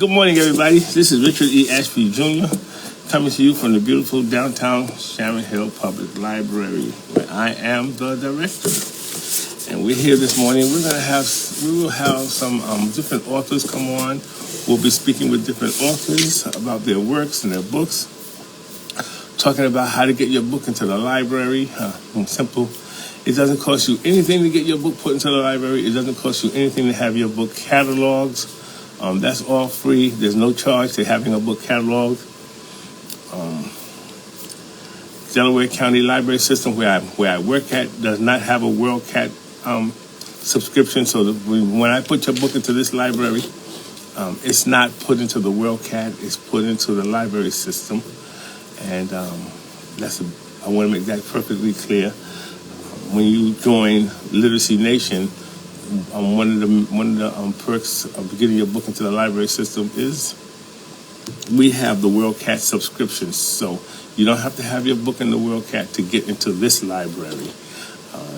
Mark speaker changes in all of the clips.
Speaker 1: Good morning, everybody. This is Richard E Ashby Jr. coming to you from the beautiful downtown Sharon Hill Public Library, where I am the director. And we're here this morning. We will have some different authors come on. We'll be speaking with different authors about their works and their books, talking about how to get your book into the library. Simple. It doesn't cost you anything to get your book put into the library. It doesn't cost you anything to have your book cataloged. That's all free. There's no charge to having a book cataloged. Delaware County Library System, where I work at, does not have a WorldCat subscription. So when I put your book into this library, it's not put into the WorldCat. It's put into the library system, and I want to make that perfectly clear. When you join Literacy Nation, one of the perks of getting your book into the library system is we have the WorldCat subscription. So you don't have to have your book in the WorldCat to get into this library.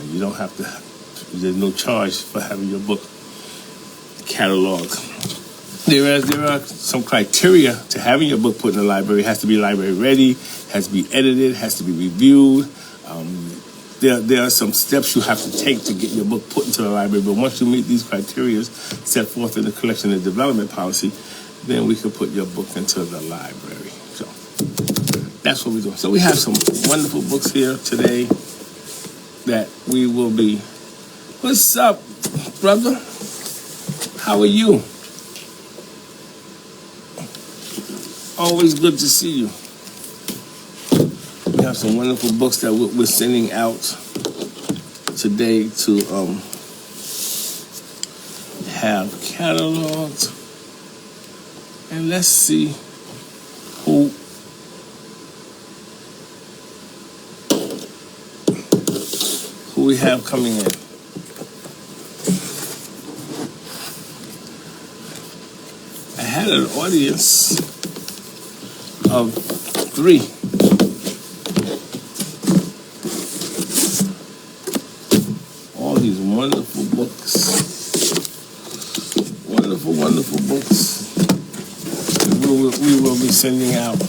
Speaker 1: You don't have to. There's no charge for having your book cataloged. There are some criteria to having your book put in the library. It has to be library ready, has to be edited, has to be reviewed. There are some steps you have to take to get your book put into the library, but once you meet these criteria set forth in the collection and development policy, then we can put your book into the library. So that's what we're doing. So we have some wonderful books here today that we will be. What's up, brother? How are you? Always good to see you. We have some wonderful books that we're sending out today to have cataloged. And let's see who we have coming in. I had an audience of 3. These wonderful books we will be sending out.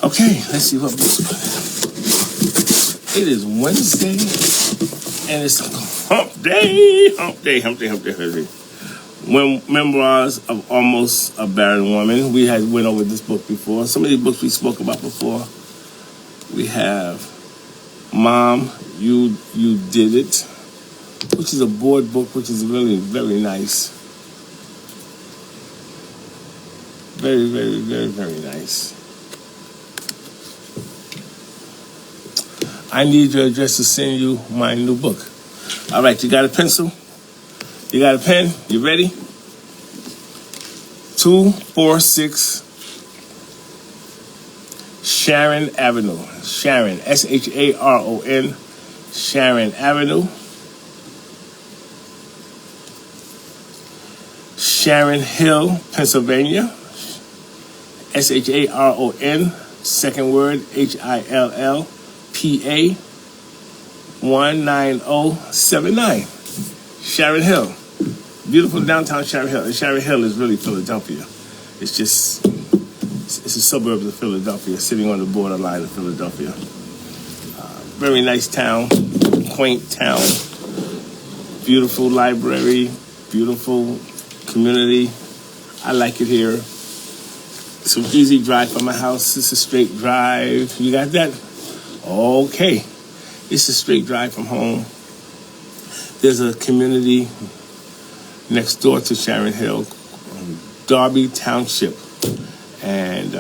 Speaker 1: Okay, let's see what books we have. It is Wednesday, and it's hump day. Memoirs of Almost a Barren Woman. We had went over this book before. Some of these books we spoke about before. We have Mom, You Did It, which is a board book, which is really very nice. Very, very, very, very nice. I need your address to send you my new book. All right, you got a pencil? You got a pen? You ready? 246 Sharon Avenue. Sharon, Sharon, Sharon Avenue. Sharon Hill, Pennsylvania. Sharon, second word, Hill, PA 19079. Sharon Hill. Beautiful downtown Sharon Hill. And Sharon Hill is really Philadelphia. It's a suburb of Philadelphia, sitting on the borderline of Philadelphia. Very nice town, quaint town, beautiful library, beautiful community. I like it here. It's an easy drive from my house. It's a straight drive. You got that? Okay. It's a straight drive from home. There's a community next door to Sharon Hill, Darby Township, and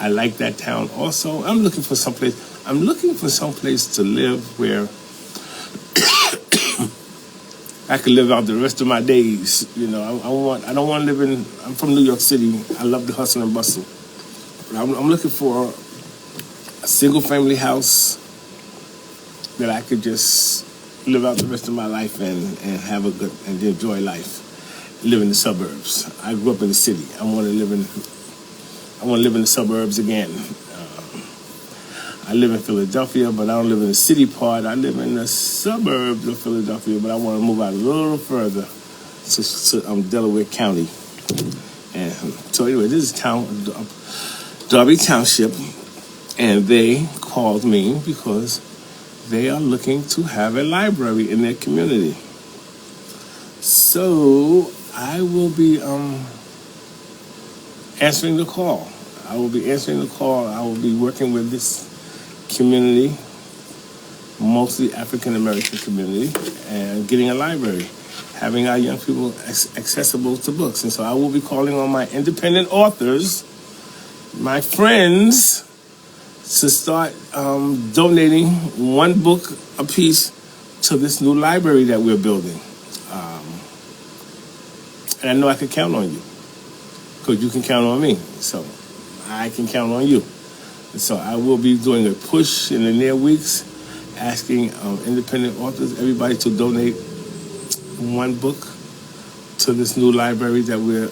Speaker 1: I like that town also. I'm looking for someplace to live where I could live out the rest of my days. You know, I don't want to live in. I'm from New York City. I love the hustle and bustle. I'm looking for a single family house that I could just live out the rest of my life and have a good and enjoy life. Live in the suburbs. I grew up in the city. I want to live in I want to live in the suburbs again. I live in Philadelphia, but I don't live in the city part. I live in the suburbs of Philadelphia, but I want to move out a little further to Delaware County. And so anyway, this is Darby Township, and they called me because they are looking to have a library in their community. So I will be answering the call. I will be answering the call. I will be working with this community, mostly African American community, and getting a library, having our young people accessible to books. And so I will be calling on my independent authors, my friends, to start donating one book a piece to this new library that we're building. And I know I can count on you, because you can count on me. So I can count on you. And so I will be doing a push in the near weeks, asking independent authors, everybody, to donate one book to this new library that we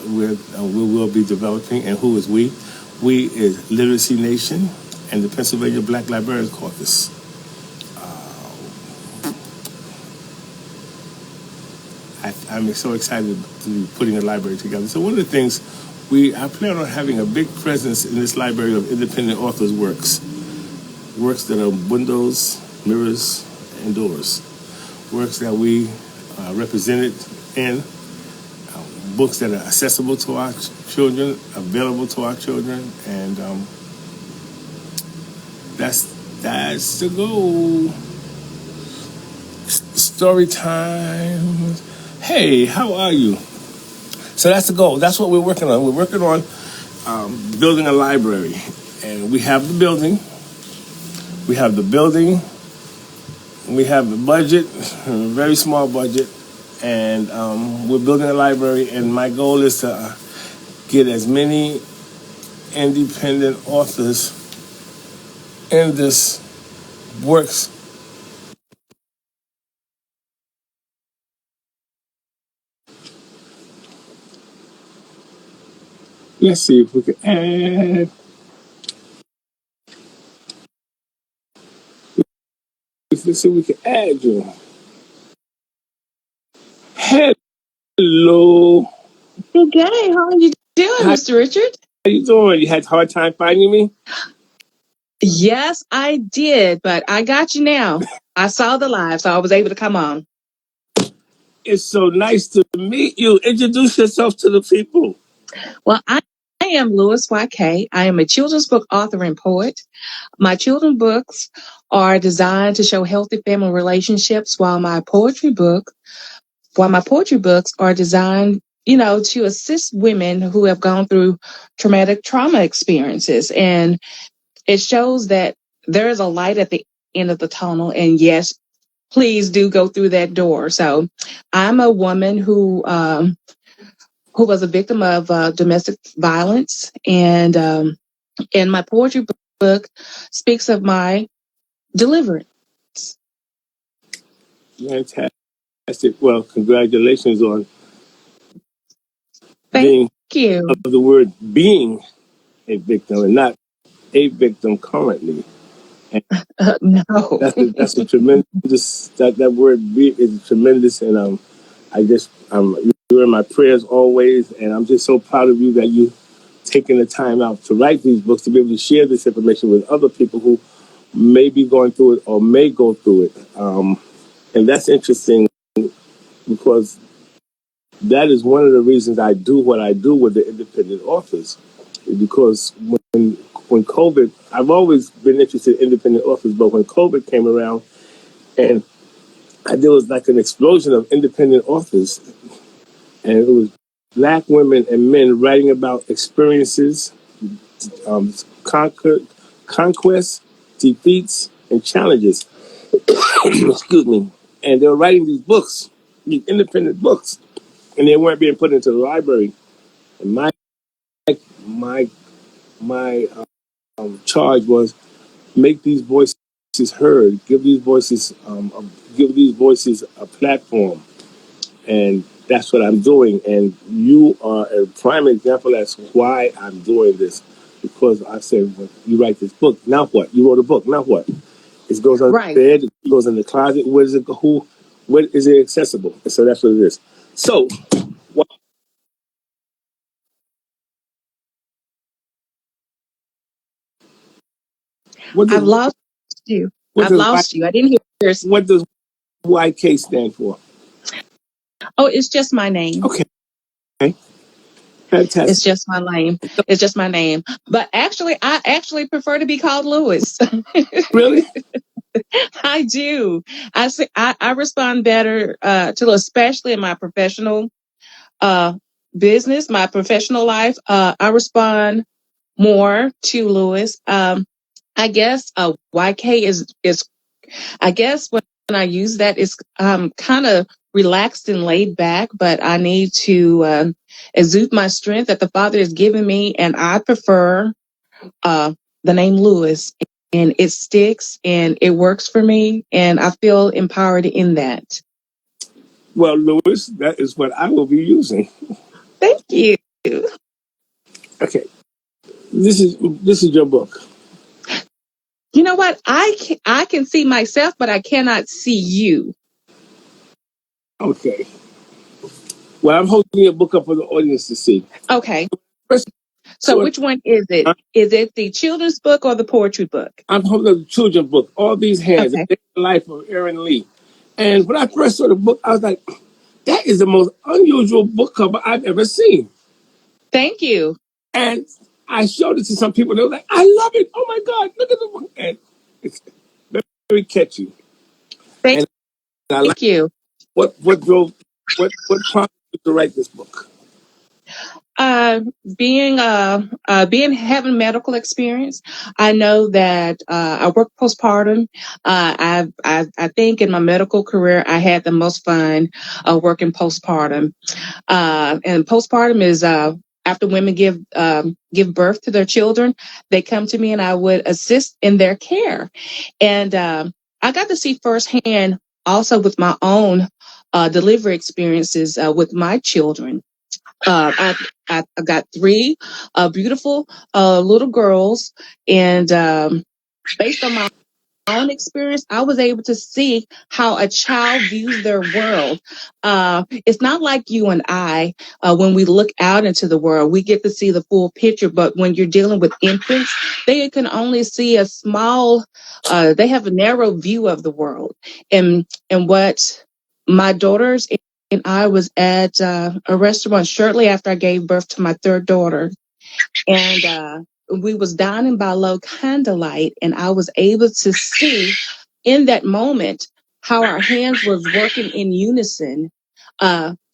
Speaker 1: will be developing. And who is we? We is Literacy Nation and the Pennsylvania Black Librarians Caucus. I'm so excited to be putting a library together. So one of the things I plan on having a big presence in this library of independent authors' works that are windows, mirrors, and doors, works that we represented in, books that are accessible to our children, available to our children, and that's the goal. Story time. Hey, how are you? So that's the goal. That's what we're working on. We're working on building a library. And we have the building. We have the building. We have the budget, a very small budget. And we're building a library. And my goal is to get as many independent authors in this works. Let's see if we can add. Let's see if we can add you. Hello.
Speaker 2: Okay, how are you doing,
Speaker 1: How
Speaker 2: Mr. Richard?
Speaker 1: you doing? You had a hard time finding me?
Speaker 2: Yes, I did, but I got you now. I saw the live, so I was able to come on.
Speaker 1: It's so nice to meet you. Introduce yourself to the people.
Speaker 2: Well, I am Lewis YK. I am a children's book author and poet. My children's books are designed to show healthy family relationships, while my poetry books are designed, to assist women who have gone through traumatic trauma experiences. And it shows that there is a light at the end of the tunnel. And yes, please do go through that door. So I'm a woman who was a victim of domestic violence. And my poetry book speaks of my deliverance.
Speaker 1: Fantastic. Well, congratulations on
Speaker 2: Thank
Speaker 1: being
Speaker 2: you.
Speaker 1: of the word being a victim and not a victim currently. And
Speaker 2: No.
Speaker 1: that's a tremendous that word be is tremendous, and you're in my prayers always, and I'm just so proud of you that you taking the time out to write these books to be able to share this information with other people who may be going through it or may go through it. And that's interesting because that is one of the reasons I do what I do with the independent authors. Because when COVID, I've always been interested in independent authors, but when COVID came around and there was like an explosion of independent authors, and it was black women and men writing about experiences, um, conquests, defeats, and challenges. Excuse me. And they were writing these books, these independent books, and they weren't being put into the library. And my my charge was make these voices heard, give these voices a platform, and that's what I'm doing. And you are a prime example as why I'm doing this. because I said, well, you write this book. Now what? You wrote a book. Now what? It goes on the
Speaker 2: Right.
Speaker 1: bed. It goes in the closet. Where does it go? Who? Where is it accessible? And so that's what it is. So what? What
Speaker 2: I've
Speaker 1: does
Speaker 2: lost you.
Speaker 1: what
Speaker 2: I've
Speaker 1: does y,
Speaker 2: lost you. I didn't hear yours.
Speaker 1: what does YK stand for?
Speaker 2: Oh, it's just my name.
Speaker 1: Okay,
Speaker 2: It's
Speaker 1: fantastic.
Speaker 2: just my name. It's just my name. But actually, I actually prefer to be called Lewis.
Speaker 1: Really?
Speaker 2: I do. I respond better to, especially in my professional uh, business, my professional life. I respond more to Lewis. I guess YK is I guess when I use that, it's kind of relaxed and laid back, but I need to exude my strength that the Father has given me, and I prefer uh, the name Lewis, and it sticks and it works for me, and I feel empowered in that.
Speaker 1: Well, Lewis, that is what I will be using.
Speaker 2: Thank you.
Speaker 1: Okay, this is your book.
Speaker 2: You know what? I can see myself, but I cannot see you.
Speaker 1: Okay. Well, I'm holding a book up for the audience to see.
Speaker 2: Okay.
Speaker 1: First,
Speaker 2: So
Speaker 1: so
Speaker 2: which one is it? Is it the children's book or the poetry book?
Speaker 1: I'm holding the children's book. All these hands,
Speaker 2: Okay.
Speaker 1: the life of Eryn Lee. And when I first saw the book, I was like, that is the most unusual book cover I've ever seen.
Speaker 2: Thank you.
Speaker 1: And I showed it to some people. They were like, I love it. Oh my God, look at the book. And it's very catchy.
Speaker 2: Thank
Speaker 1: And I like
Speaker 2: you.
Speaker 1: what drove, what prompted you to write this book.
Speaker 2: Uh, being having medical experience, I know that I work postpartum. I think in my medical career, I had the most fun working postpartum. And postpartum is after women give birth to their children, they come to me and I would assist in their care. And I got to see firsthand also with my own delivery experiences with my children. I've got three beautiful little girls, and based on my own experience, I was able to see how a child views their world. It's not like you and I, when we look out into the world, we get to see the full picture. But when you're dealing with infants, they can only see a small, they have a narrow view of the world. And what my daughters and I was at a restaurant shortly after I gave birth to my third daughter, and we was dining by low candlelight, and I was able to see in that moment how our hands was working in unison,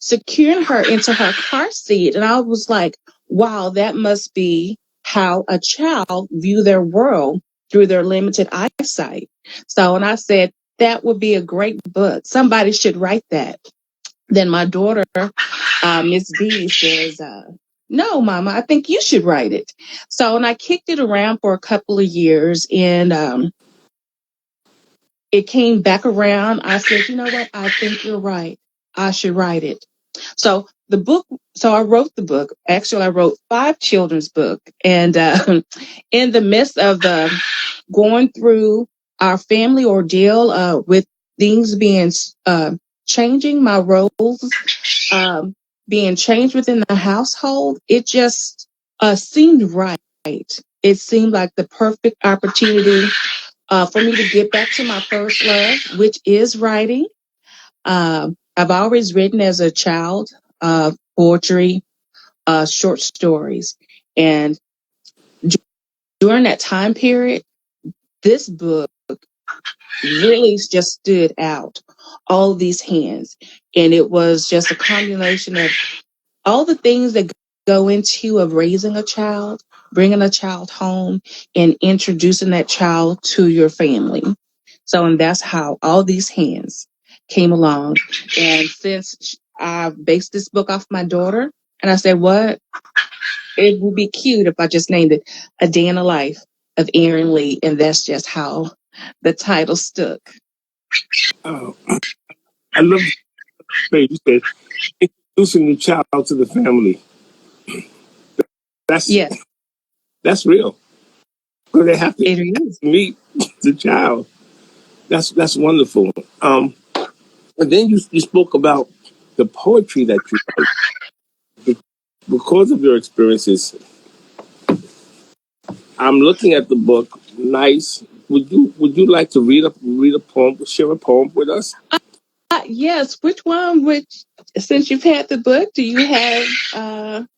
Speaker 2: securing her into her car seat. And I was like, wow, that must be how a child view their world through their limited eyesight. So, and I said, that would be a great book. Somebody should write that. Then my daughter, Miss B, says, no, Mama, I think you should write it. So, and I kicked it around for a couple of years, and it came back around. I said, you know what? I think you're right. I should write it. So the book, so I wrote the book. Actually, I wrote 5 children's book, and in the midst of the going through our family ordeal with things being changing, my roles um, being changed within the household, it just seemed right. It seemed like the perfect opportunity for me to get back to my first love, which is writing. I've always written as a child, poetry, short stories. And during that time period, this book really just stood out. All these hands. And it was just a combination of all the things that go into of raising a child, bringing a child home, and introducing that child to your family. So, and that's how all these hands came along. And since I based this book off my daughter, and I said, what? It would be cute if I just named it A Day in the Life of Eryn Lee. And that's just how the title stuck.
Speaker 1: Oh, I love the phrase you said, introducing the child to the family. That's
Speaker 2: Yes.
Speaker 1: That's real. So they have to
Speaker 2: It is.
Speaker 1: meet the child. That's wonderful. And then you spoke about the poetry that you write. Because of your experiences, I'm looking at the book. Nice. Would you like to read a poem, share a poem with us?
Speaker 2: Yes. Which one? Which, since you've had the book, do you have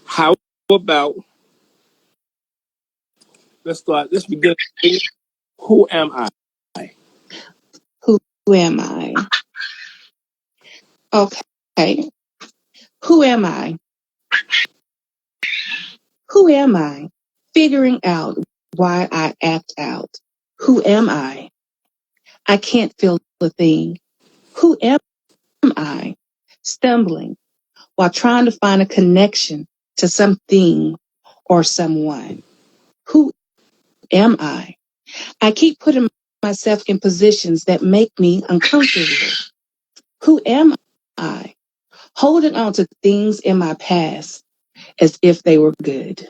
Speaker 1: How about let's start. Let's begin. Who am I?
Speaker 2: who, who am I? Okay. Who am I? Who am I? Figuring out why I act out. Who am I? I can't feel a thing. Who am I? Stumbling while trying to find a connection to something or someone. Who am I? I keep putting myself in positions that make me uncomfortable. Who am I? Holding on to things in my past as if they were good.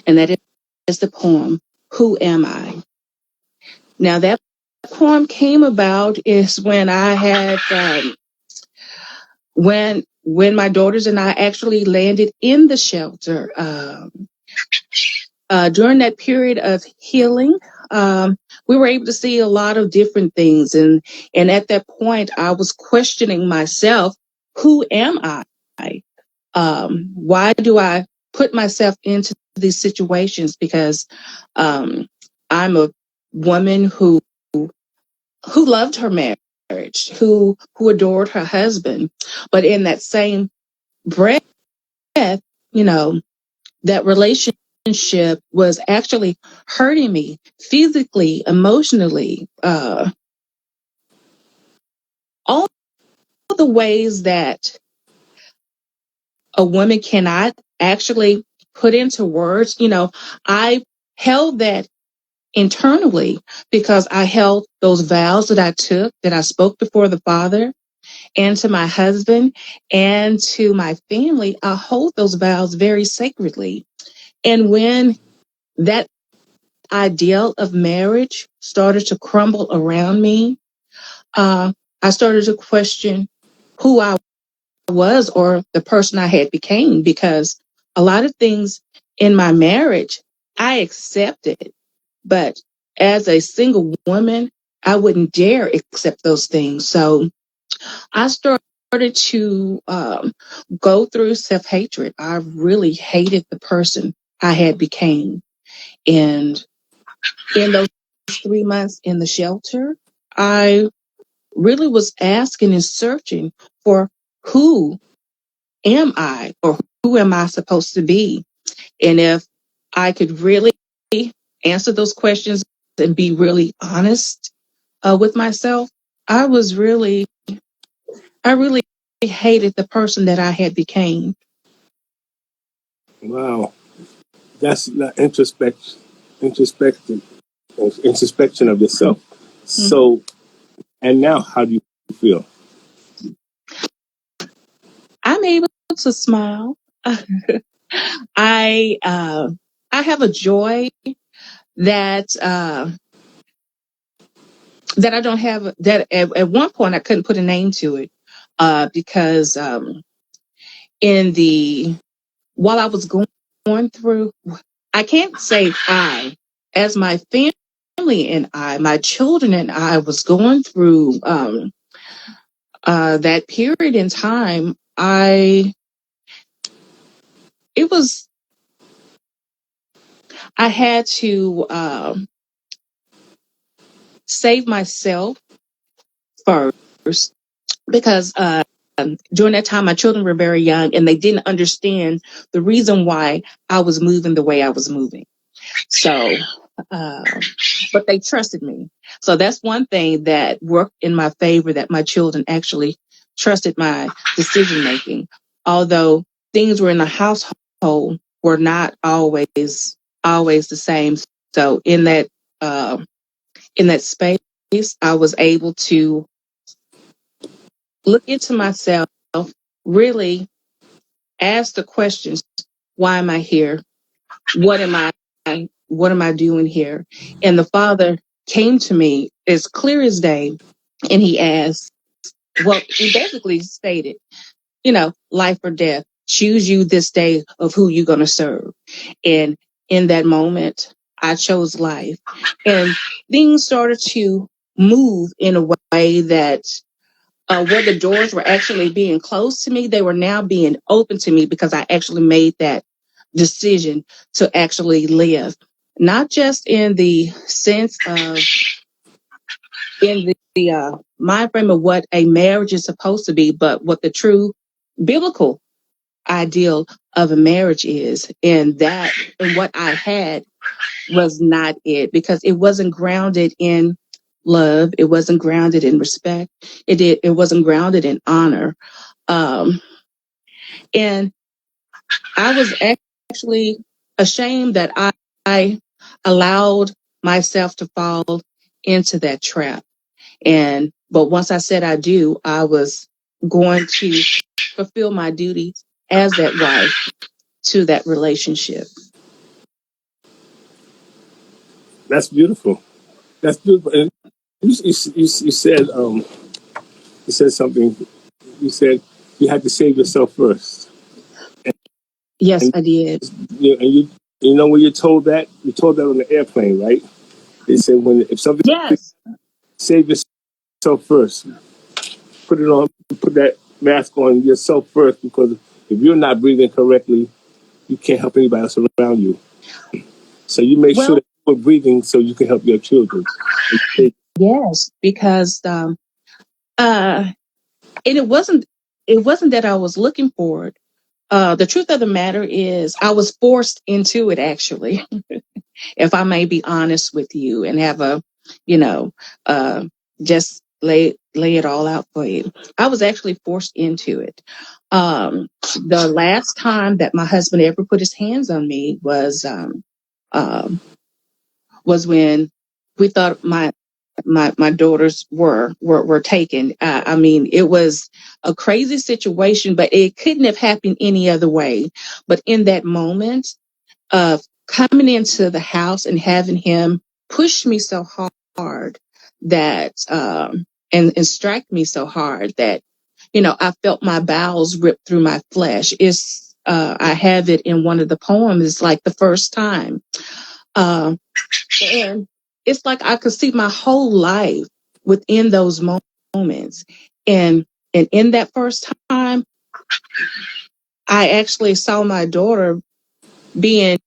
Speaker 2: And that is the poem, Who Am I? Now, that poem came about is when I had, when my daughters and I actually landed in the shelter. During that period of healing, we were able to see a lot of different things. And at that point, I was questioning myself, who am I? Why do I put myself into these situations? Because I'm a woman who loved her marriage, who adored her husband. But in that same breath, you know, that relationship was actually hurting me physically, emotionally, all the ways that a woman cannot actually put into words. I held that internally because I held those vows that I took, that I spoke before the Father and to my husband and to my family. I hold those vows very sacredly. And when that ideal of marriage started to crumble around me, uh, I started to question who I was or the person I had became, because a lot of things in my marriage I accepted, but as a single woman, I wouldn't dare accept those things. So I started to go through self-hatred. I really hated the person I had became. And in those 3 months in the shelter, I really was asking and searching for, who am I, or who am I supposed to be? And if I could really answer those questions and be really honest with myself, I was really, I really hated the person that I had became.
Speaker 1: Wow, that's the introspection of yourself.
Speaker 2: Mhm.
Speaker 1: So, and now, how do you feel?
Speaker 2: I'm able to smile. I I have a joy that that I don't have. That at one point I couldn't put a name to it, because in the while I was going through, I can't say I, as my family and I, my children and I was going through that period in time. It was, I had to save myself first, because during that time my children were very young and they didn't understand the reason why I was moving the way I was moving. So, uh, but they trusted me. So that's one thing that worked in my favor, that my children actually trusted my decision making. Although things were in the household were not always the same. So uh, in that space, I was able to look into myself, really ask the questions: why am I here? what am I doing here? And the Father came to me as clear as day, and he asked, well, he basically stated, life or death, choose you this day of who you're going to serve. And in that moment, I chose life. And things started to move in a way that where the doors were actually being closed to me, they were now being open to me because I actually made that decision to actually live, not just in the sense of in the mind frame of what a marriage is supposed to be, but what the true biblical ideal of a marriage is. And that and what I had was not it, because it wasn't grounded in love. It wasn't grounded in respect. It wasn't grounded in honor. Um, and I was actually ashamed that I allowed myself to fall into that trap. But once I said I do, I was going to fulfill my duties as that wife to that relationship.
Speaker 1: That's beautiful. That's beautiful. And you said something. You said you had to save yourself first.
Speaker 2: Yes,
Speaker 1: And
Speaker 2: I did.
Speaker 1: you know when you're told that on the airplane, right? They said when if something,
Speaker 2: Yes.
Speaker 1: save yourself first. Put it on. Put that mask on yourself first, because if you're not breathing correctly, you can't help anybody else around you. So you make sure
Speaker 2: Well,
Speaker 1: that you're breathing so you can help your children.
Speaker 2: yes, because uh and it wasn't that I was looking for it. The truth of the matter is I was forced into it, actually, if I may be honest with you and have you know, uh just lay it all out for you. I was actually forced into it. The last time that my husband ever put his hands on me um was when we thought my daughters were taken. I mean, it was a crazy situation, but it couldn't have happened any other way. But in that moment of coming into the house and having him push me so hard that and strike me so hard that I felt my bowels rip through my flesh. It's I have it in one of the poems. It's like the first time. Um, and it's like I could see my whole life within those moments. And in that first time, I actually saw my daughter being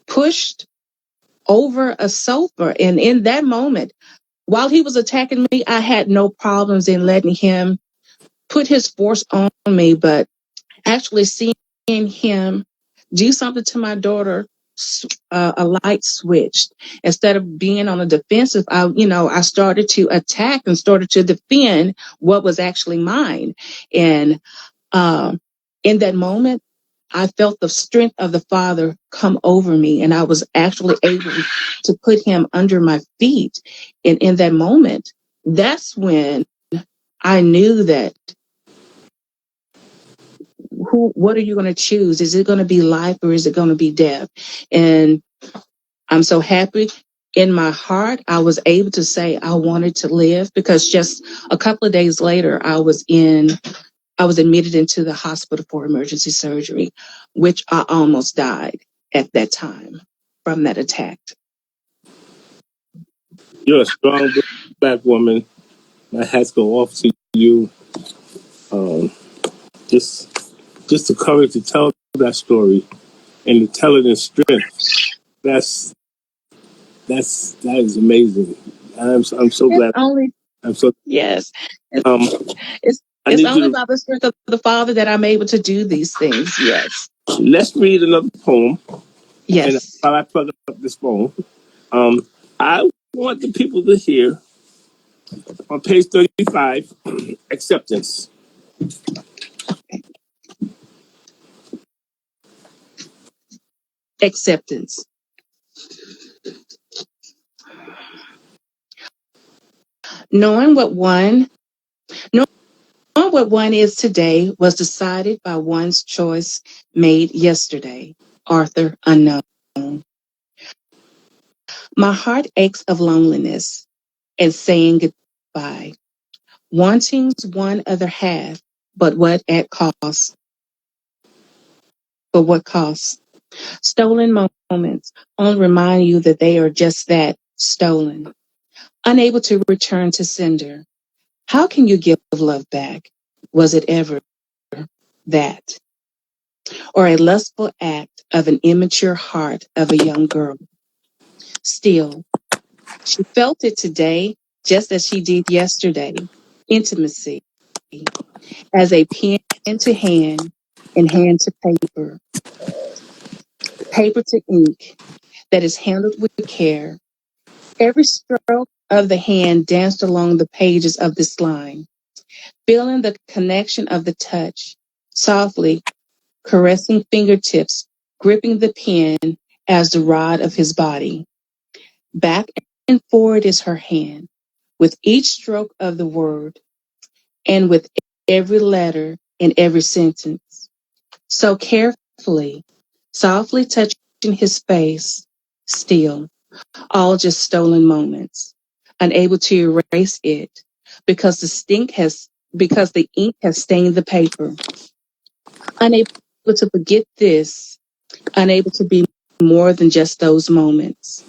Speaker 2: pushed over a sofa. And in that moment, while he was attacking me, I had no problems in letting him put his force on me, but actually seeing him do something to my daughter, a light switched. Instead of being on the defensive, I started to attack and started to defend what was actually mine. And um, in that moment, I felt the strength of the Father come over me, and I was actually able to put him under my feet. And in that moment, that's when I knew that what are you going to choose? Is it going to be life or is it going to be death? And I'm so happy in my heart I was able to say I wanted to live, because just a couple of days later I was admitted into the hospital for emergency surgery, which I almost died at that time from that attack.
Speaker 1: You're a strong black woman. My hats go off to you. Um, just just the courage to tell that story and to tell it in strength. That's that is amazing. I'm so
Speaker 2: It's
Speaker 1: glad.
Speaker 2: only
Speaker 1: I'm so
Speaker 2: Yes. It's
Speaker 1: um.
Speaker 2: it's,
Speaker 1: I
Speaker 2: it's
Speaker 1: need
Speaker 2: only
Speaker 1: you
Speaker 2: by the strength of the Father that I'm able to do these things. Yes.
Speaker 1: to let's read another poem. And
Speaker 2: Yes.
Speaker 1: while I plug up this phone, um, I want the people to hear on page 35, acceptance.
Speaker 2: Acceptance. Knowing what one knowing what one is today was decided by one's choice made yesterday. Author unknown. My heart aches of loneliness and saying goodbye, wanting one other half, but what at cost? But what cost? Stolen moments only remind you that they are just that, stolen, unable to return to sender. How can you give love back? Was it ever that? Or a lustful act of an immature heart of a young girl? Still, she felt it today just as she did yesterday. Intimacy as a pen to hand and hand to paper, paper to ink that is handled with care. Every stroke of the hand danced along the pages of this line, feeling the connection of the touch, softly caressing fingertips, gripping the pen as the rod of his body. Back and forward is her hand, with each stroke of the word, and with every letter in every sentence. So carefully, softly touching his face, still, all just stolen moments, unable to erase it because because the ink has stained the paper, unable to forget this, unable to be more than just those moments,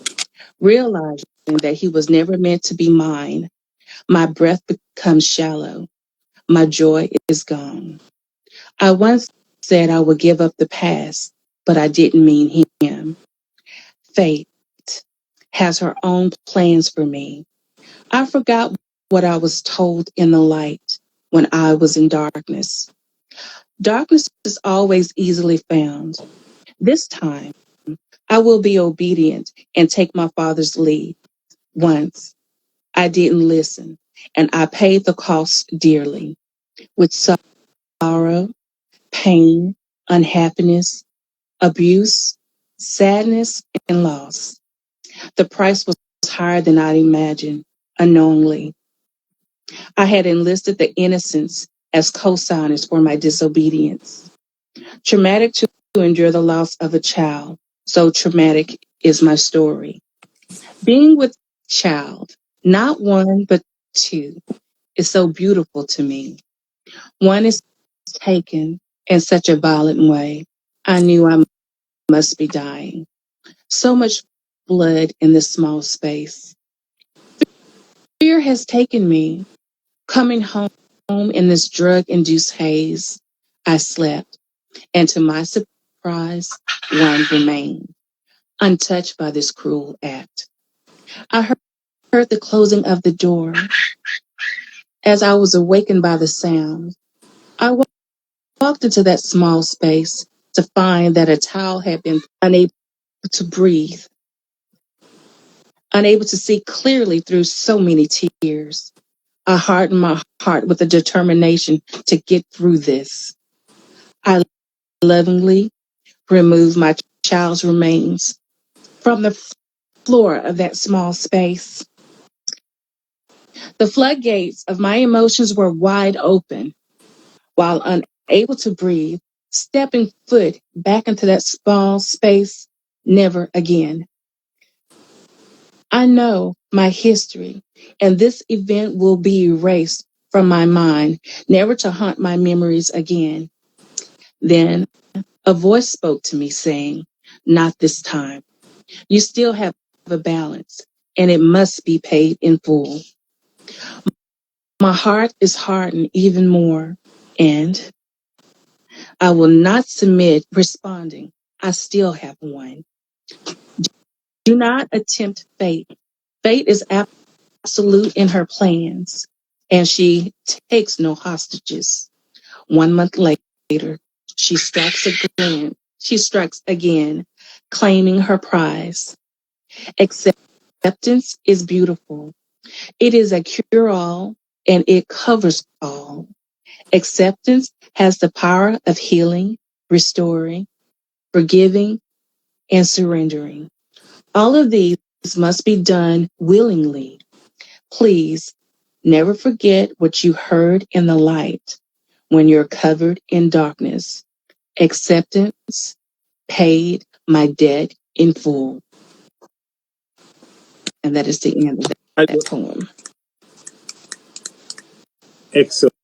Speaker 2: realizing that he was never meant to be mine. My breath becomes shallow. My joy is gone. I once said I would give up the past, but I didn't mean him. Fate has her own plans for me. I forgot what I was told in the light when I was in darkness. Darkness is always easily found. This time, I will be obedient and take my father's lead. Once, I didn't listen, and I paid the cost dearly with sorrow, pain, unhappiness, abuse, sadness, and loss. The price was higher than I imagined, unknowingly. I had enlisted the innocents as co-signers for my disobedience. Traumatic to endure the loss of a child, so traumatic is my story. Being with child, not one, but two, is so beautiful to me. One is taken in such a violent way. I knew I must be dying. So much blood in this small space. Fear has taken me. Coming home in this drug induced haze, I slept, and to my surprise, one remained, untouched by this cruel act. I heard the closing of the door. As I was awakened by the sound, I walked into that small space to find that a towel had been unable to breathe, unable to see clearly through so many tears. I hardened my heart with a determination to get through this. I lovingly removed my child's remains from the floor of that small space. The floodgates of my emotions were wide open. While unable to breathe, stepping foot back into that small space, never again. I know my history, and this event will be erased from my mind, never to haunt my memories again. Then a voice spoke to me saying, "Not this time. You still have a balance, and it must be paid in full." My heart is hardened even more, and I will not submit responding. I still have one. Do not attempt fate. Fate is absolute in her plans, and she takes no hostages. 1 month later, she strikes again. She strikes again, claiming her prize. Acceptance is beautiful. It is a cure-all, and it covers all. Acceptance has the power of healing, restoring, forgiving, and surrendering. All of these must be done willingly. Please never forget what you heard in the light when you're covered in darkness. Acceptance paid my debt in full. And that is the end of that poem.
Speaker 1: Excellent.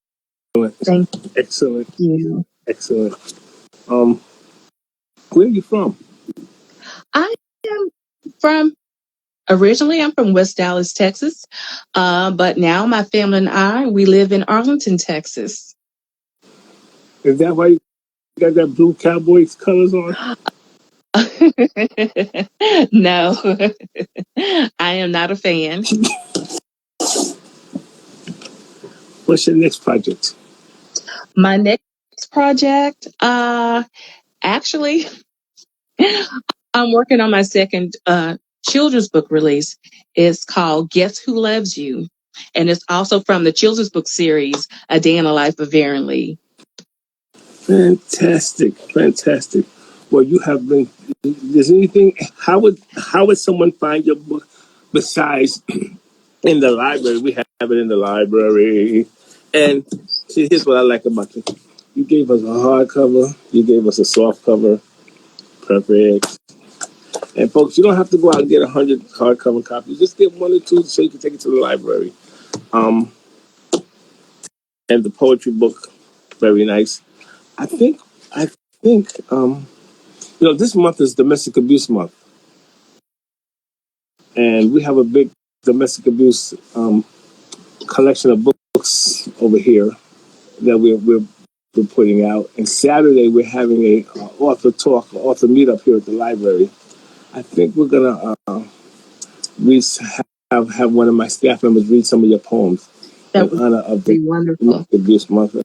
Speaker 2: Thank
Speaker 1: Excellent.
Speaker 2: you.
Speaker 1: Excellent. Where are you from?
Speaker 2: I am from Originally, I'm from West Dallas, Texas, but now my family and I, we live in Arlington, Texas.
Speaker 1: Is that why you got that blue Cowboys colors on?
Speaker 2: No, I am not a fan.
Speaker 1: What's your next project?
Speaker 2: My next project, actually, I'm working on my second children's book release. It's called Guess Who Loves You? And it's also from the children's book series, A Day in the Life of Eryn Lee.
Speaker 1: Fantastic. Fantastic. Well, you have been. Does anything? How would someone find your book besides in the library? We have it in the library. And see, here's what I like about you. You gave us a hardcover. You gave us a soft cover. Perfect. And folks, you don't have to go out and get 100 hardcover copies. Just get one or two so you can take it to the library. Um, and the poetry book, very nice. I think, I think, this month is Domestic Abuse Month, and we have a big domestic abuse collection of books over here that we're putting out. And Saturday we're having a author talk, author meetup here at the library. I think we're gonna read, have one of my staff members read some of your poems
Speaker 2: That
Speaker 1: in
Speaker 2: would
Speaker 1: honor of
Speaker 2: be
Speaker 1: the
Speaker 2: wonderful.
Speaker 1: Abuse Month.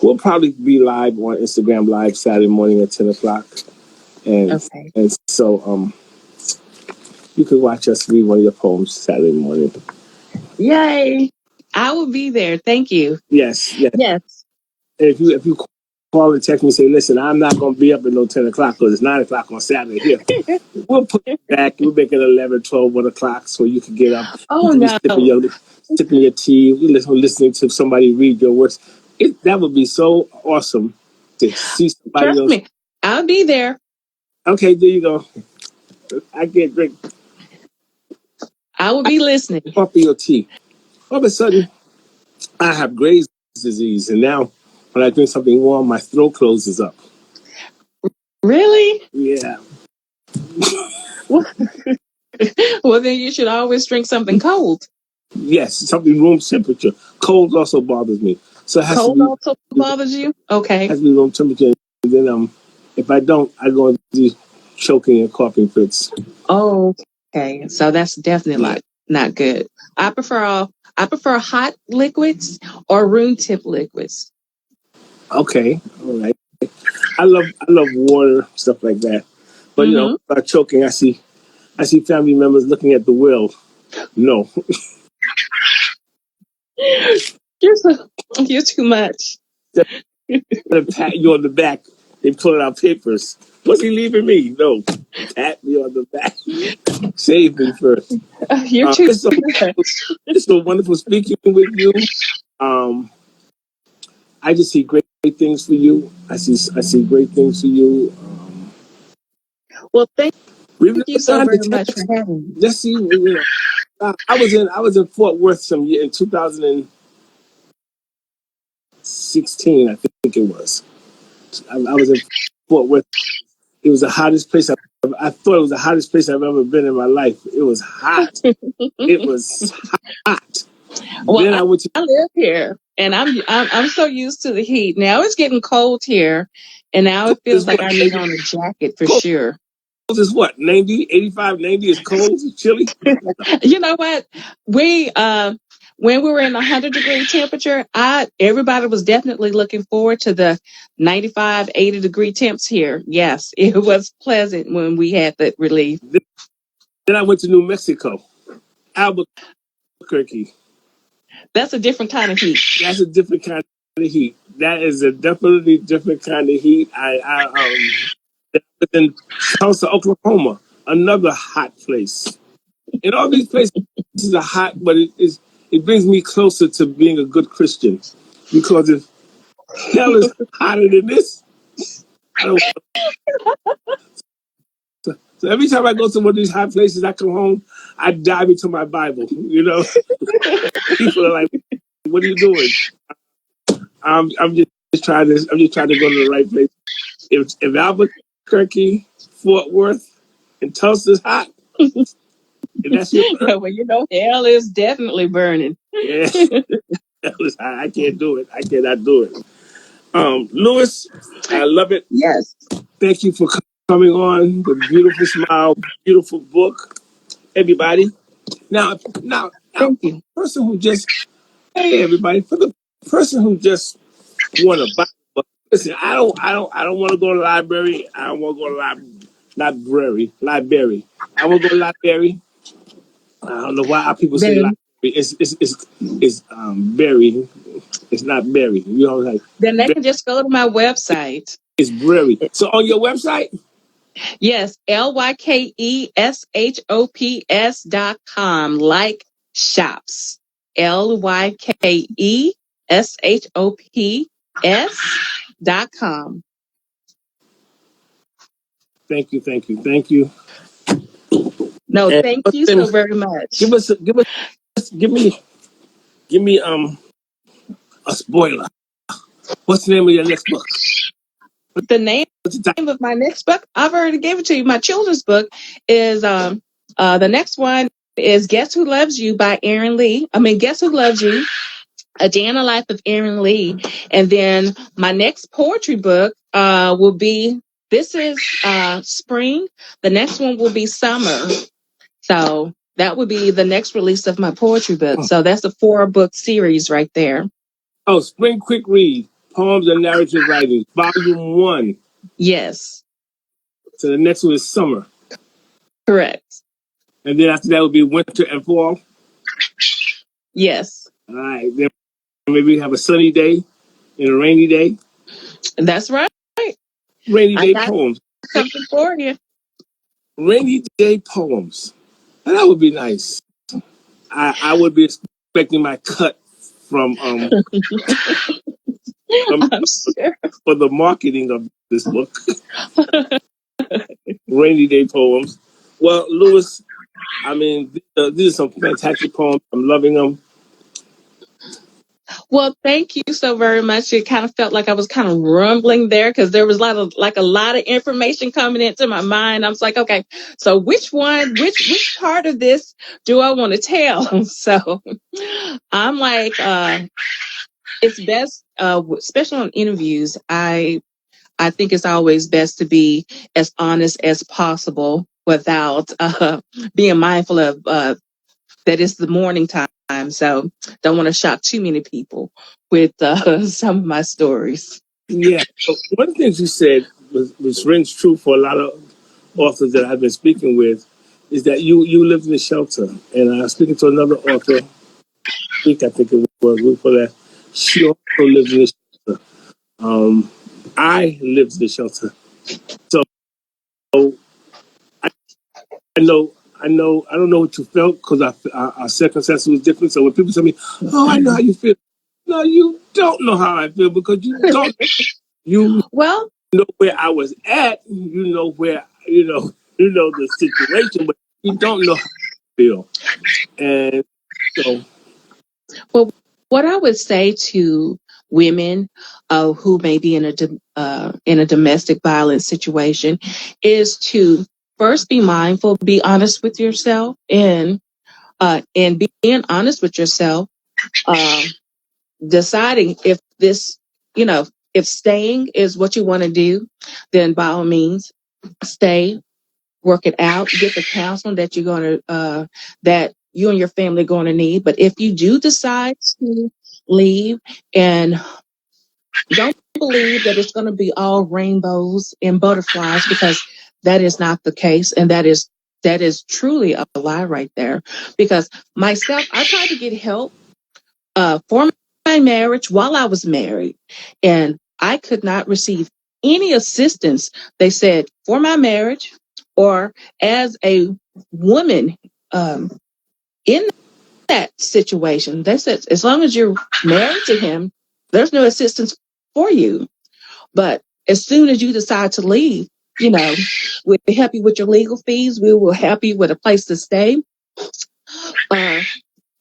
Speaker 1: We'll probably be live on Instagram Live Saturday morning at 10 o'clock.
Speaker 2: Okay.
Speaker 1: And so you can watch us read one of your poems Saturday morning.
Speaker 2: Yay. I will be there. Thank you.
Speaker 1: Yes, yes.
Speaker 2: Yes.
Speaker 1: And if you call and text me and say, listen, I'm not going to be up at no 10 o'clock because it's 9 o'clock on Saturday here. We'll put it back. We'll make it 11, 12, 1 o'clock so you can get up.
Speaker 2: Oh,
Speaker 1: You can be
Speaker 2: no.
Speaker 1: sipping your tea, listening to somebody read your works. That would be so awesome to see somebody
Speaker 2: Trust
Speaker 1: else.
Speaker 2: me. I'll be there.
Speaker 1: Okay, there you go. I can't drink
Speaker 2: I will be listening.
Speaker 1: coffee or tea. All of a sudden, I have Graves' disease, and now when I drink something warm, my throat closes up.
Speaker 2: Really?
Speaker 1: Yeah.
Speaker 2: Well, then you should always drink something cold.
Speaker 1: Yes, something room temperature. Cold also bothers me, so it has
Speaker 2: Cold
Speaker 1: to
Speaker 2: also
Speaker 1: be
Speaker 2: bothers you? Okay.
Speaker 1: room temperature. And then if I don't, I go into these choking and coughing fits.
Speaker 2: Oh, okay. So that's definitely
Speaker 1: Yeah.
Speaker 2: like not good. I prefer hot liquids or room temp liquids.
Speaker 1: Okay. All right. I love water, stuff like that. But
Speaker 2: Mm-hmm.
Speaker 1: about choking, I see family members looking at the will. No.
Speaker 2: You're too much.
Speaker 1: They pat you on the back. They pull out papers. What's he leaving me? No. Pat me on the back. Save me first.
Speaker 2: You're too
Speaker 1: It's
Speaker 2: much.
Speaker 1: so wonderful speaking with you. Um, I just see great things for you. I see great things for you.
Speaker 2: Well, thank
Speaker 1: We've
Speaker 2: you
Speaker 1: never
Speaker 2: so
Speaker 1: gotten
Speaker 2: very
Speaker 1: the
Speaker 2: much for
Speaker 1: chance.
Speaker 2: having me.
Speaker 1: Just see, I was in Fort Worth some year in 2016, I think it was. I was in Fort Worth. It was the hottest place. I thought it was the hottest place I've ever been in my life. It was hot. It was hot.
Speaker 2: Well,
Speaker 1: Then I went to.
Speaker 2: I live here, and I'm so used to the heat. Now it's getting cold here, and now it feels
Speaker 1: Is
Speaker 2: like
Speaker 1: what?
Speaker 2: I need on a jacket for
Speaker 1: Cold
Speaker 2: sure.
Speaker 1: is what? 90, 85, 90 is cold. It's chilly.
Speaker 2: You know what? We when we were in 100-degree temperature, everybody was definitely looking forward to the 95, 80-degree temps here. Yes, it was pleasant when we had that relief.
Speaker 1: Then I went to New Mexico, Albuquerque.
Speaker 2: That's a different kind of heat.
Speaker 1: That's a different kind of heat. That is a definitely different kind of heat. Was in Tulsa, Oklahoma, another hot place. And all these places are hot, but it brings me closer to being a good Christian, because if hell is hotter than this, I don't. So every time I go to one of these hot places, I come home, I dive into my Bible. People are like, "What are you doing?" I'm just trying to. I'm just trying to go to the right place. If Albuquerque, Fort Worth, and Tulsa's hot, and that's your
Speaker 2: Well, hell is definitely burning.
Speaker 1: yeah, that was hot. I can't do it. I cannot do it. Lewis, I love it.
Speaker 2: Yes.
Speaker 1: Thank you for coming on. The beautiful smile, beautiful book, everybody. Now,
Speaker 2: Thank
Speaker 1: for
Speaker 2: you.
Speaker 1: the person who just hey everybody, for the person who just want to buy a book, listen, I don't want to go to the library. I don't want to go to library. I want to go to library. I don't know why people say library.
Speaker 2: Then
Speaker 1: It's berry. It's not berry. Like
Speaker 2: then they can just go to my website.
Speaker 1: it's berry. So on your website.
Speaker 2: Yes, LYKESHOPS.com, like shops. LYKESHOPS.com.
Speaker 1: Thank you, thank you, thank you.
Speaker 2: No,
Speaker 1: And
Speaker 2: thank
Speaker 1: what's
Speaker 2: you
Speaker 1: the name?
Speaker 2: so very much.
Speaker 1: Give me a spoiler. What's the name of your next book?
Speaker 2: The name
Speaker 1: What's the title?
Speaker 2: of my next book, I've already gave it to you. My children's book is the next one is Guess Who Loves You by Eryn Lee. Guess Who Loves You? A Day in the Life of Eryn Lee. And then my next poetry book will be this is spring. The next one will be summer. So that would be the next release of my poetry book. So that's a 4-book series right there.
Speaker 1: Oh, Spring Quick Read, Poems and Narrative Writing, Volume 1.
Speaker 2: Yes,
Speaker 1: So the next one is summer.
Speaker 2: correct.
Speaker 1: And then after that will be winter and fall.
Speaker 2: Yes,
Speaker 1: All right. Then maybe we have a sunny day and a rainy day.
Speaker 2: that's right.
Speaker 1: Rainy
Speaker 2: I
Speaker 1: day
Speaker 2: got
Speaker 1: poems.
Speaker 2: something for you.
Speaker 1: Rainy day poems. And that would be nice. I would be expecting my cut from from
Speaker 2: I'm sure.
Speaker 1: for the marketing of this book. Rainy day poems. Well, Lewis, these are some fantastic poems. I'm loving them.
Speaker 2: Well, thank you so very much. It kind of felt like I was kind of rumbling there because there was a lot of information coming into my mind. I was like, okay, so which part of this do I want to tell? So I'm like, it's best, especially on interviews. I think it's always best to be as honest as possible without being mindful of that it's the morning time. So don't want to shock too many people with some of my stories.
Speaker 1: Yeah. So one of the things you said was rings true for a lot of authors that I've been speaking with is that you lived in a shelter. And I was speaking to another author, I think it was, week for that. She also lived in a shelter. I lived in a shelter. So I know, I don't know what you felt because our circumstances was different. So when people tell me, "Oh, I know how you feel," no, you don't know how I feel because you don't. You
Speaker 2: Well,
Speaker 1: know where I was at. You know where you know the situation, but you don't know how I feel. And so,
Speaker 2: well, what I would say to women who may be in a domestic violence situation is to first be mindful, be honest with yourself, and being honest with yourself. Uh, Deciding if this, if staying is what you want to do, then by all means, stay, work it out, get the counseling that you're going to, that you and your family are going to need. But if you do decide to leave, and don't believe that it's going to be all rainbows and butterflies, because that is not the case. And that is truly a lie right there. Because myself, I tried to get help for my marriage while I was married, and I could not receive any assistance. They said for my marriage or as a woman in that situation, they said as long as you're married to him, there's no assistance for you. But as soon as you decide to leave, you know, we'll help you with your legal fees. We will help you with a place to stay. Uh,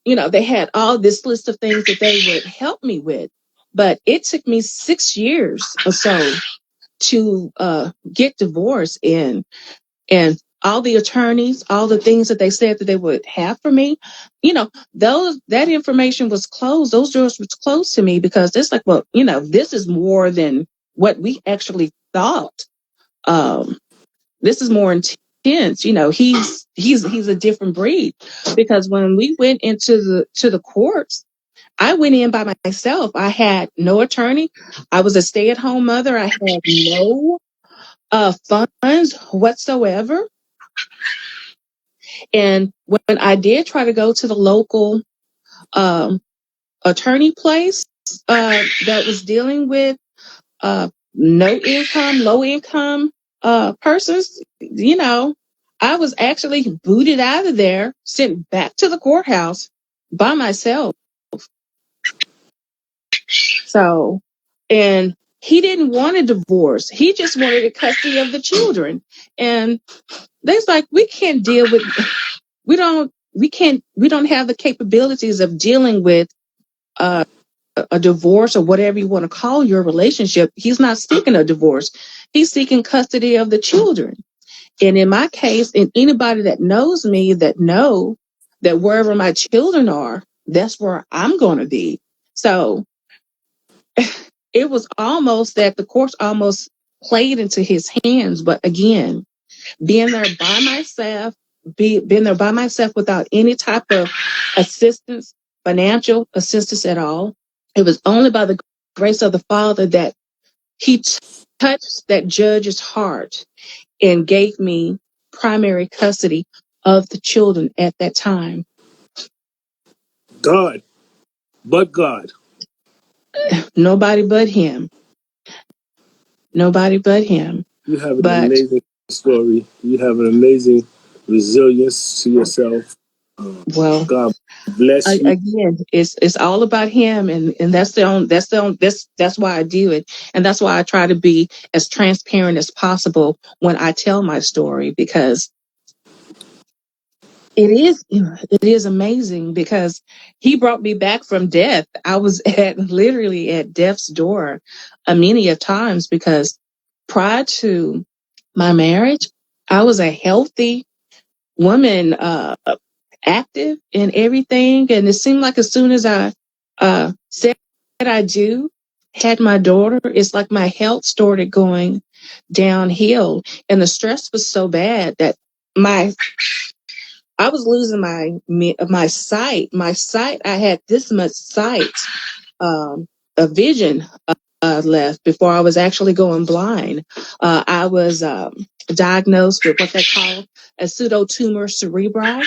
Speaker 2: they had all this list of things that they would help me with. But it took me 6 years or so to get divorced, and all the attorneys, all the things that they said that they would have for me, that information was closed. Those doors was closed to me because it's like, well, this is more than what we actually thought. Um, this is more intense. He's a different breed, because when we went into the courts, I went in by myself. I had no attorney. I was a stay-at-home mother. I had no funds whatsoever. And when I did try to go to the local um, attorney place that was dealing with no income, low income persons, I was actually booted out of there, sent back to the courthouse by myself. So, and he didn't want a divorce. He just wanted a custody of the children. And there's like, we don't have the capabilities of dealing with uh, a divorce or whatever you want to call your relationship. He's not seeking a divorce. He's seeking custody of the children. And in my case, and anybody that knows me that know that wherever my children are, that's where I'm going to be. So it was almost that the courts almost played into his hands. But again, being there by myself, being there by myself without any type of assistance, financial assistance at all. It was only by the grace of the Father that he touched that judge's heart and gave me primary custody of the children at that time.
Speaker 1: God, but God.
Speaker 2: Nobody but him. Nobody but him.
Speaker 1: You have an
Speaker 2: But
Speaker 1: amazing story. You have an amazing resilience to yourself.
Speaker 2: well,
Speaker 1: God bless you.
Speaker 2: again, it's all about him, and that's why I do it, and that's why I try to be as transparent as possible when I tell my story, because it is amazing, because he brought me back from death. I was literally at death's door many of times, because prior to my marriage, I was a healthy woman, active in everything. And it seemed like as soon as I said I do, had my daughter, it's like my health started going downhill. And the stress was so bad that my I was losing my sight. My sight, I had this much sight, a vision left before I was actually going blind. I was diagnosed with what they call a pseudotumor cerebri.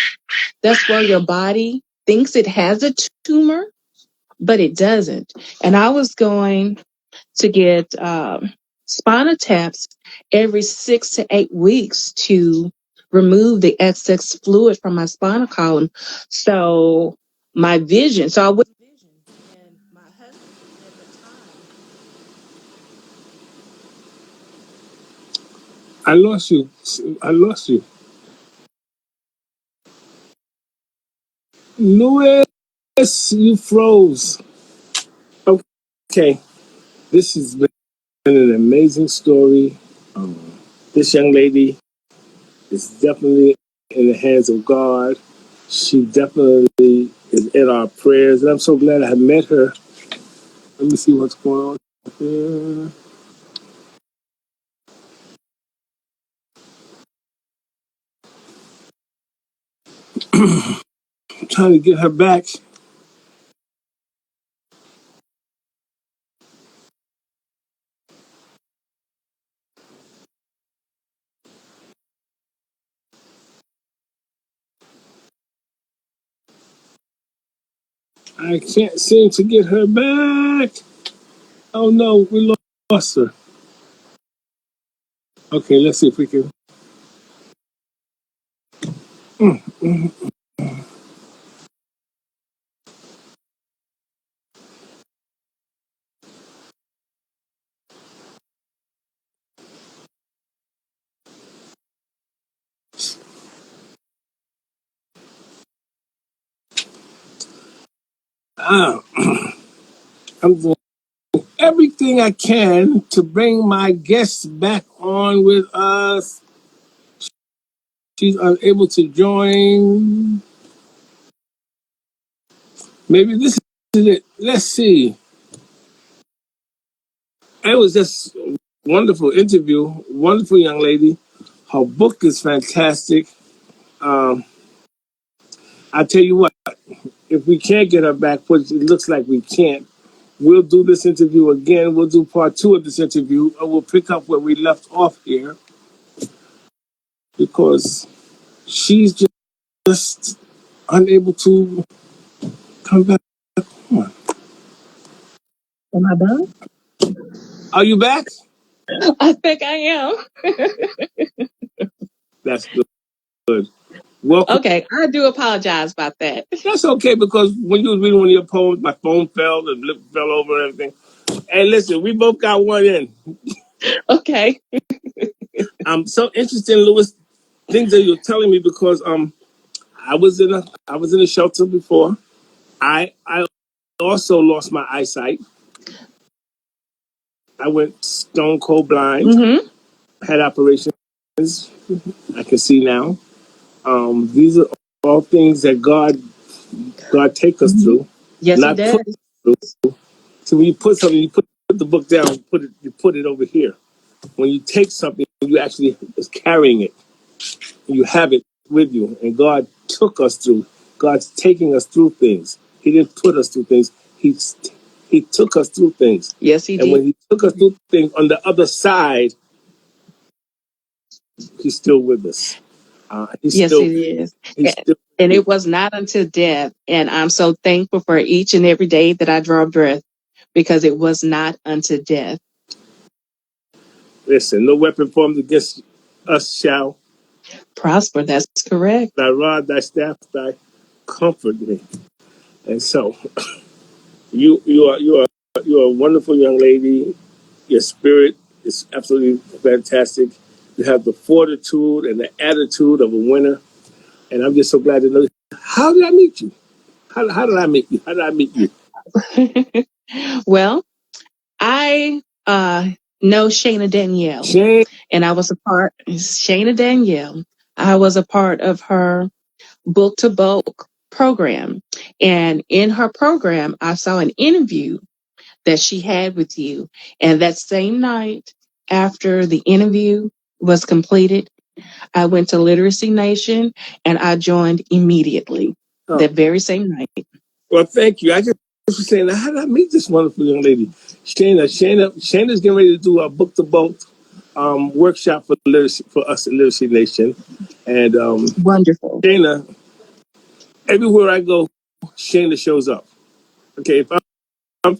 Speaker 2: That's where your body thinks it has a tumor, but it doesn't. And I was going to get spinal taps every 6 to 8 weeks to remove the excess fluid from my spinal column. So my vision, so I was vision, and my husband at the time.
Speaker 1: I lost you. I lost you. Louis, you froze. Okay. This has been an amazing story. This young lady is definitely in the hands of God. She definitely is in our prayers. And I'm so glad I have met her. Let me see what's going on here. I'm trying to get her back. I can't seem to get her back. Oh no, we lost her. Okay, let's see if we can. Uh, I'm doing everything I can to bring my guests back on with us. She's unable to join. Maybe this is it. Let's see. It was just a wonderful interview. Wonderful young lady. Her book is fantastic. Um, I tell you what, if we can't get her back, which it looks like we can't, we'll do this interview again. We'll do part two of this interview, and we'll pick up where we left off here because she's just unable to come back on.
Speaker 2: Am I done?
Speaker 1: Are you back?
Speaker 2: I think I am.
Speaker 1: That's good. Welcome.
Speaker 2: Okay, I do apologize about that.
Speaker 1: That's okay because when you was reading one of your poems, my phone fell and fell over and everything. Hey, listen, we both got one in.
Speaker 2: Okay.
Speaker 1: I'm so interested in Lewis things that you're telling me because I was in a shelter before. I also lost my eyesight. I went stone cold blind.
Speaker 2: Mm-hmm.
Speaker 1: Had operations. I can see now. These are all things that God take us through.
Speaker 2: Yes, he
Speaker 1: Not put
Speaker 2: does.
Speaker 1: us through. So when you put something, you put the book down, you put it over here. When you take something, you actually is carrying it. You have it with you, and God took us through. God's taking us through things. He didn't put us through things. He took us through things.
Speaker 2: Yes, he
Speaker 1: And
Speaker 2: did.
Speaker 1: when he took us through things, on the other side, he's still with us.
Speaker 2: Yes, he is.
Speaker 1: He's still
Speaker 2: And it was not until death. And I'm so thankful for each and every day that I draw breath because it was not unto death.
Speaker 1: listen. No weapon formed against us shall.
Speaker 2: Prosper. That's correct.
Speaker 1: Thy rod, thy staff, thy comfort me. And so you are a wonderful young lady. Your spirit is absolutely fantastic. You have the fortitude and the attitude of a winner. And I'm just so glad to know. How did I meet you? How did I meet you? How did I meet you?
Speaker 2: Well, I know Shayna Danielle,
Speaker 1: Shane.
Speaker 2: and I was a part, Shayna Danielle. I was a part of her book to bulk program. And in her program, I saw an interview that she had with you. And that same night after the interview was completed, I went to Literacy Nation and I joined immediately
Speaker 1: Oh,
Speaker 2: that very same night.
Speaker 1: well, thank you. I just was saying, how did I meet this wonderful young lady? Shayna's getting ready to do a book to bulk workshop for literacy for us in Literacy Nation. And
Speaker 2: Wonderful.
Speaker 1: Shayna, everywhere I go, Shayna shows up. Okay, if I'm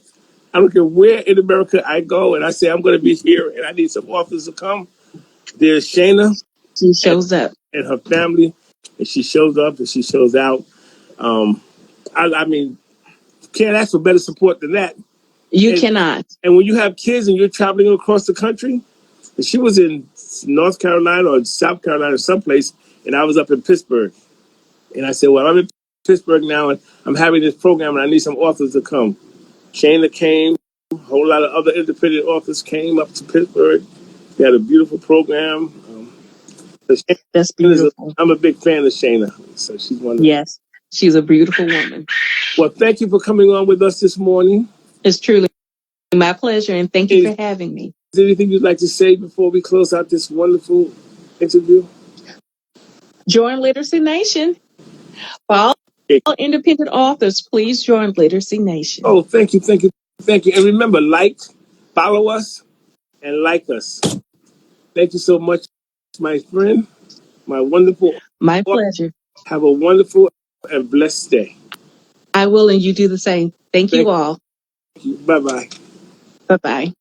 Speaker 1: I don't care where in America I go and I say I'm going to be here and I need some authors to come. There's Shayna
Speaker 2: She
Speaker 1: and,
Speaker 2: shows up.
Speaker 1: and her family, and she shows up and she shows out. Um, I mean, can't ask for better support than that.
Speaker 2: You
Speaker 1: And,
Speaker 2: cannot.
Speaker 1: and when you have kids and you're traveling across the country, and she was in North Carolina or South Carolina or someplace, and I was up in Pittsburgh. And I said, well, I'm in Pittsburgh now, and I'm having this program, and I need some authors to come. Shayna came. A whole lot of other independent authors came up to Pittsburgh. They had a beautiful program.
Speaker 2: That's beautiful.
Speaker 1: I'm a big fan of Shayna, so she's wonderful.
Speaker 2: Yes, she's a beautiful woman.
Speaker 1: Well, thank you for coming on with us this morning.
Speaker 2: It's truly my pleasure, and thank you for having me.
Speaker 1: Is there anything you'd like to say before we close out this wonderful interview?
Speaker 2: Join Literacy Nation. For all independent authors, please join Literacy Nation.
Speaker 1: Oh, thank you. And remember, follow us, and like us. Thank you so much, my friend, my wonderful.
Speaker 2: My pleasure.
Speaker 1: Have a wonderful and blessed day.
Speaker 2: I will, and you do the same. Thank you all.
Speaker 1: Bye-bye.
Speaker 2: Bye-bye.